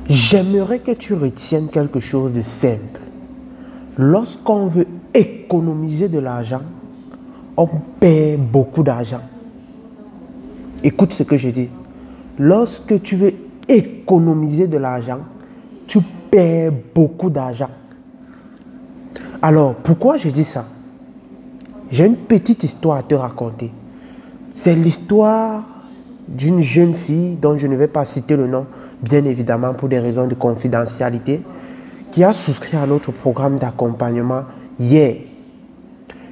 J'aimerais que tu retiennes quelque chose de simple. Lorsqu'on veut économiser de l'argent, on perd beaucoup d'argent. Écoute ce que je dis. Lorsque tu veux économiser de l'argent, tu perds beaucoup d'argent. Alors, pourquoi je dis ça? J'ai une petite histoire à te raconter. C'est l'histoire d'une jeune fille dont je ne vais pas citer le nom, bien évidemment pour des raisons de confidentialité, qui a souscrit à notre programme d'accompagnement hier.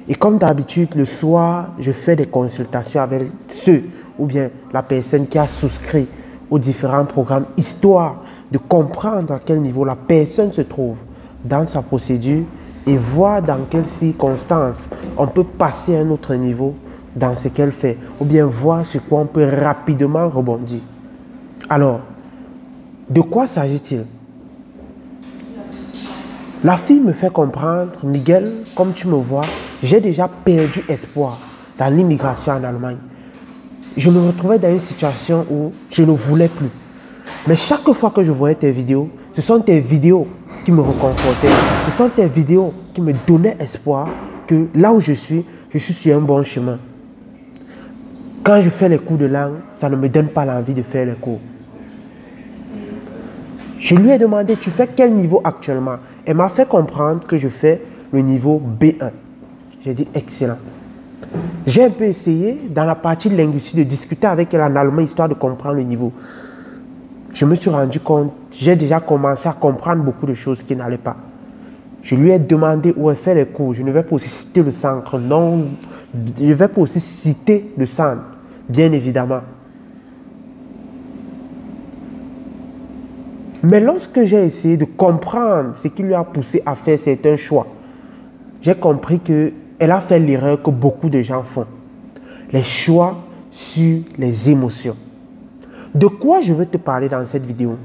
Et comme d'habitude, le soir, je fais des consultations avec ceux ou bien la personne qui a souscrit aux différents programmes, histoire de comprendre à quel niveau la personne se trouve dans sa procédure et voir dans quelles circonstances on peut passer à un autre niveau dans ce qu'elle fait, ou bien voir sur quoi on peut rapidement rebondir. Alors, de quoi s'agit-il? La fille me fait comprendre, Miguel, comme tu me vois, j'ai déjà perdu espoir dans l'immigration en Allemagne. Je me retrouvais dans une situation où je ne voulais plus. Mais chaque fois que je voyais tes vidéos, ce sont tes vidéos qui me reconfortaient. Ce sont tes vidéos qui me donnaient espoir que là où je suis sur un bon chemin. Quand je fais les cours de langue, ça ne me donne pas l'envie de faire les cours. Je lui ai demandé, tu fais quel niveau actuellement? Elle m'a fait comprendre que je fais le niveau B1. J'ai dit, excellent. J'ai un peu essayé, dans la partie de linguistique, de discuter avec elle en allemand, histoire de comprendre le niveau. Je me suis rendu compte, j'ai déjà commencé à comprendre beaucoup de choses qui n'allaient pas. Je lui ai demandé où elle fait les cours. Je ne vais pas aussi citer le centre. Non, je ne vais pas aussi citer le centre, bien évidemment. Mais lorsque j'ai essayé de comprendre ce qui lui a poussé à faire certains choix, j'ai compris qu'elle a fait l'erreur que beaucoup de gens font. Les choix sur les émotions. De quoi je veux te parler dans cette vidéo?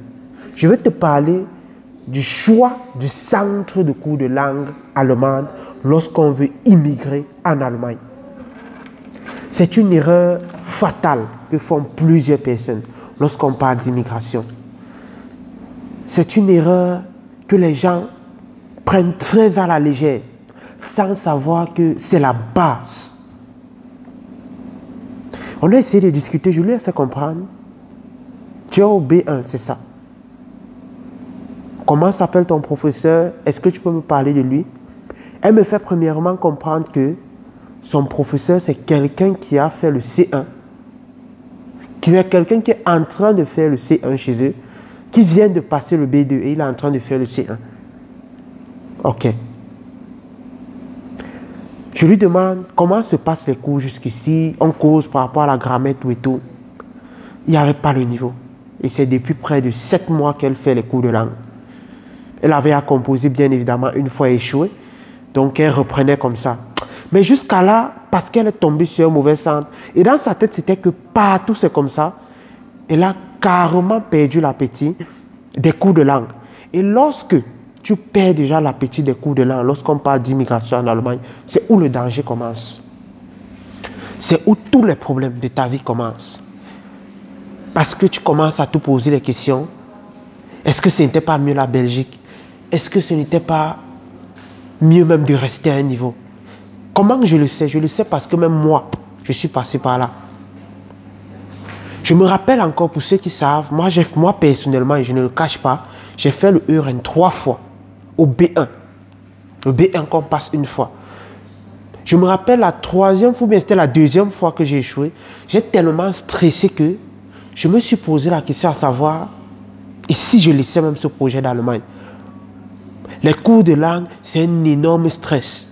Je veux te parler du choix du centre de cours de langue allemande lorsqu'on veut immigrer en Allemagne. C'est une erreur fatale que font plusieurs personnes lorsqu'on parle d'immigration. C'est une erreur que les gens prennent très à la légère, sans savoir que c'est la base. On a essayé de discuter, je lui ai fait comprendre. Tu es au B1, c'est ça. Comment s'appelle ton professeur? Est-ce que tu peux me parler de lui? Elle me fait premièrement comprendre que son professeur, c'est quelqu'un qui a fait le C1, qui est quelqu'un qui est en train de faire le C1 chez eux, qui vient de passer le B2 et il est en train de faire le C1. Ok. Je lui demande comment se passent les cours jusqu'ici. On cause par rapport à la grammaire, tout et tout. Il n'y avait pas le niveau. Et c'est depuis près de 7 mois qu'elle fait les cours de langue. Elle avait à composer, bien évidemment, une fois échoué. Donc, elle reprenait comme ça. Mais jusqu'à là, parce qu'elle est tombée sur un mauvais centre. Et dans sa tête, c'était que partout, c'est comme ça. Elle a carrément perdu l'appétit des cours de langue. Et lorsque tu perds déjà l'appétit des cours de langue, lorsqu'on parle d'immigration en Allemagne, c'est où le danger commence. C'est où tous les problèmes de ta vie commencent. Parce que tu commences à te poser les questions. Est-ce que ce n'était pas mieux la Belgique? Est-ce que ce n'était pas mieux même de rester à un niveau? Comment je le sais? Je le sais parce que même moi, je suis passé par là. Je me rappelle encore, pour ceux qui savent, moi personnellement, et je ne le cache pas, j'ai fait le EUREN 3 fois au B1. Le B1 qu'on passe une fois. Je me rappelle la troisième fois, bien c'était la deuxième fois que j'ai échoué. J'ai tellement stressé que je me suis posé la question à savoir, et si je laissais même ce projet d'Allemagne? Les cours de langue, c'est un énorme stress.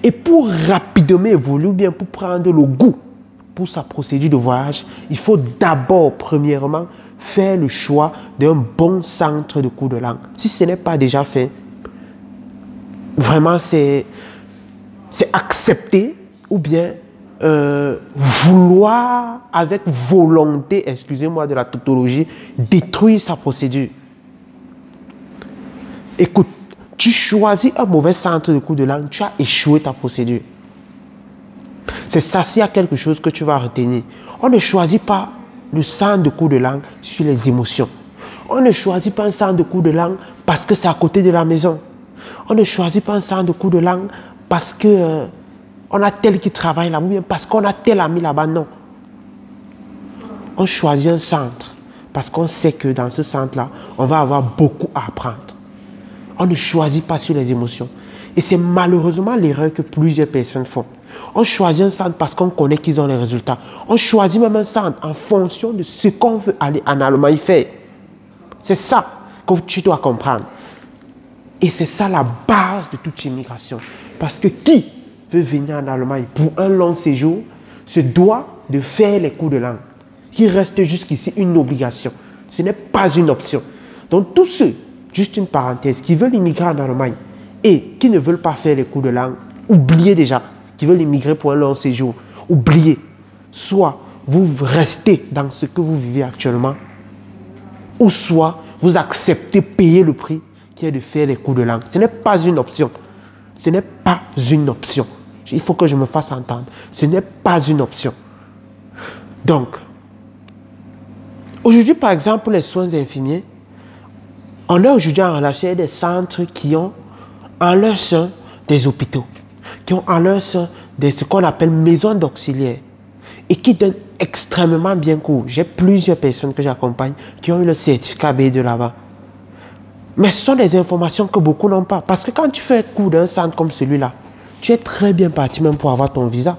Et pour rapidement évoluer, ou bien pour prendre le goût pour sa procédure de voyage, il faut d'abord, premièrement, faire le choix d'un bon centre de cours de langue. Si ce n'est pas déjà fait, vraiment c'est accepter ou bien vouloir avec volonté, excusez-moi de la tautologie, détruire sa procédure. Écoute, tu choisis un mauvais centre de cours de langue, tu as échoué ta procédure. C'est ça, s'il y a quelque chose que tu vas retenir. On ne choisit pas le centre de cours de langue sur les émotions. On ne choisit pas un centre de cours de langue parce que c'est à côté de la maison. On ne choisit pas un centre de cours de langue parce que on a tel qui travaille là, ou bien parce qu'on a tel ami là-bas. Non. On choisit un centre parce qu'on sait que dans ce centre-là, on va avoir beaucoup à apprendre. On ne choisit pas sur les émotions. Et c'est malheureusement l'erreur que plusieurs personnes font. On choisit un centre parce qu'on connaît qu'ils ont les résultats. On choisit même un centre en fonction de ce qu'on veut aller en Allemagne faire. C'est ça que tu dois comprendre. Et c'est ça la base de toute immigration. Parce que qui veut venir en Allemagne pour un long séjour se doit de faire les cours de langue. Il reste jusqu'ici une obligation. Ce n'est pas une option. Donc tous ceux, juste une parenthèse, qui veulent immigrer en Allemagne et qui ne veulent pas faire les cours de langue, oubliez déjà, qui veulent immigrer pour un long séjour, oubliez. Soit vous restez dans ce que vous vivez actuellement, ou soit vous acceptez payer le prix qui est de faire les cours de langue. Ce n'est pas une option. Ce n'est pas une option. Il faut que je me fasse entendre. Ce n'est pas une option. Donc, aujourd'hui, par exemple, les soins infirmiers, on est aujourd'hui en relation avec des centres qui ont en leur sein des hôpitaux, qui ont en leur sein ce qu'on appelle maisons d'auxiliaires et qui donnent extrêmement bien cours. J'ai plusieurs personnes que j'accompagne qui ont eu le certificat B2 là-bas. Mais ce sont des informations que beaucoup n'ont pas. Parce que quand tu fais cours d'un centre comme celui-là, tu es très bien parti même pour avoir ton visa.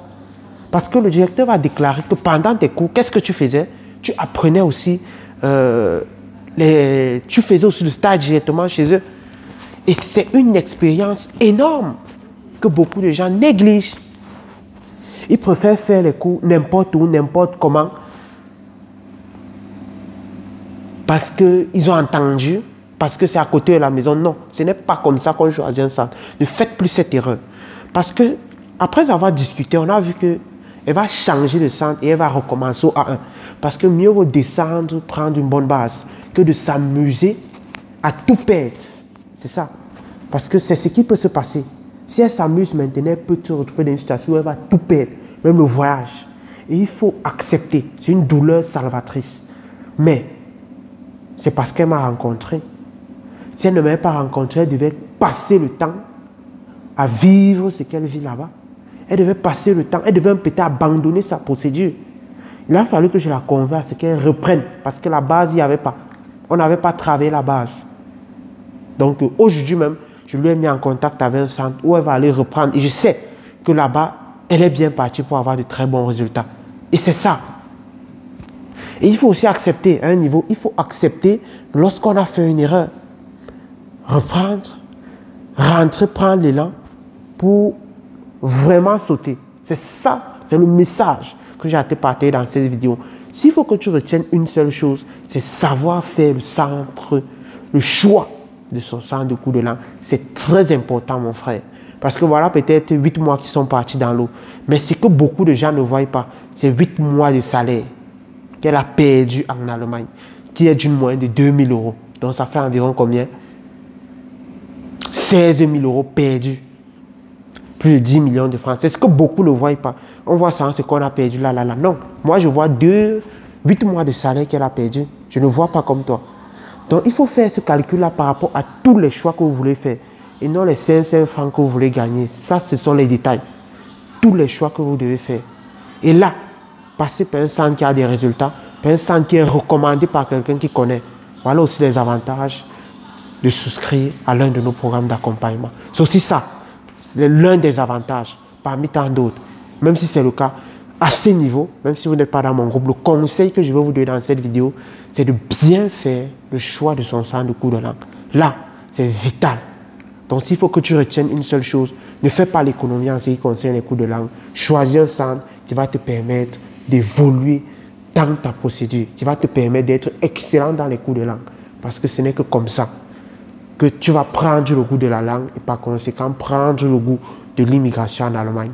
Parce que le directeur va déclarer que pendant tes cours, qu'est-ce que tu faisais? Tu apprenais aussi, tu faisais aussi le stage directement chez eux. Et c'est une expérience énorme que beaucoup de gens négligent. Ils préfèrent faire les cours n'importe où, n'importe comment. Parce qu'ils ont entendu, parce que c'est à côté de la maison. Non, ce n'est pas comme ça qu'on choisit un centre. Ne faites plus cette erreur. Parce que, après avoir discuté, on a vu qu'elle va changer de centre et elle va recommencer au A1. Parce que mieux vaut descendre, prendre une bonne base, que de s'amuser à tout perdre. C'est ça. Parce que c'est ce qui peut se passer. Si elle s'amuse maintenant, elle peut se retrouver dans une situation où elle va tout perdre, même le voyage. Et il faut accepter. C'est une douleur salvatrice. Mais, c'est parce qu'elle m'a rencontré. Si elle ne m'avait pas rencontré, elle devait passer le temps à vivre ce qu'elle vit là-bas. Elle devait passer le temps, elle devait peut-être abandonner sa procédure. Il a fallu que je la convainque, qu'elle reprenne, parce que la base, il n'y avait pas. On n'avait pas travaillé la base. Donc aujourd'hui même, je lui ai mis en contact avec un centre où elle va aller reprendre. Et je sais que là-bas, elle est bien partie pour avoir de très bons résultats. Et c'est ça. Et il faut aussi accepter, à un niveau, il faut accepter lorsqu'on a fait une erreur. Reprendre, rentrer, prendre l'élan pour vraiment sauter. C'est ça, c'est le message que j'ai à te partager dans cette vidéo. S'il faut que tu retiennes une seule chose, c'est savoir faire le centre, le choix de son centre de cours de langue. C'est très important, mon frère. Parce que voilà, peut-être 8 mois qui sont partis dans l'eau. Mais ce que beaucoup de gens ne voient pas, c'est 8 mois de salaire qu'elle a perdu en Allemagne, qui est d'une moyenne de 2000 €. Donc ça fait environ combien? 16 000 € perdus. Plus de 10 millions de francs. C'est ce que beaucoup ne voient pas. On voit ça, ce qu'on a perdu là. Non, moi je vois 8 mois de salaire qu'elle a perdu. Je ne vois pas comme toi. Donc il faut faire ce calcul-là par rapport à tous les choix que vous voulez faire. Et non les 500 francs que vous voulez gagner. Ça, ce sont les détails. Tous les choix que vous devez faire. Et là, passer par un centre qui a des résultats, par un centre qui est recommandé par quelqu'un qui connaît. Voilà aussi les avantages de souscrire à l'un de nos programmes d'accompagnement. C'est aussi ça, l'un des avantages, parmi tant d'autres. Même si c'est le cas, à ce niveau, même si vous n'êtes pas dans mon groupe, le conseil que je vais vous donner dans cette vidéo, c'est de bien faire le choix de son centre de cours de langue. Là, c'est vital. Donc, s'il faut que tu retiennes une seule chose, ne fais pas l'économie en ce qui concerne les cours de langue. Choisis un centre qui va te permettre d'évoluer dans ta procédure, qui va te permettre d'être excellent dans les cours de langue. Parce que ce n'est que comme ça que tu vas prendre le goût de la langue et par conséquent prendre le goût de l'immigration en Allemagne.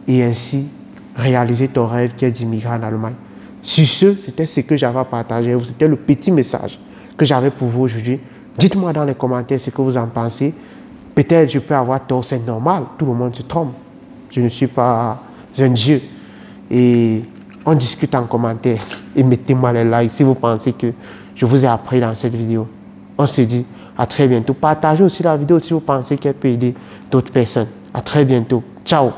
Et ainsi réaliser ton rêve qui est d'immigrer en Allemagne. Sur ce, c'était ce que j'avais à partager. C'était le petit message que j'avais pour vous aujourd'hui. Dites-moi dans les commentaires ce que vous en pensez. Peut-être je peux avoir tort, c'est normal. Tout le monde se trompe. Je ne suis pas un dieu. Et on discute en commentaire. Et mettez-moi les likes si vous pensez que je vous ai appris dans cette vidéo. On se dit à très bientôt. Partagez aussi la vidéo si vous pensez qu'elle peut aider d'autres personnes. À très bientôt. Ciao.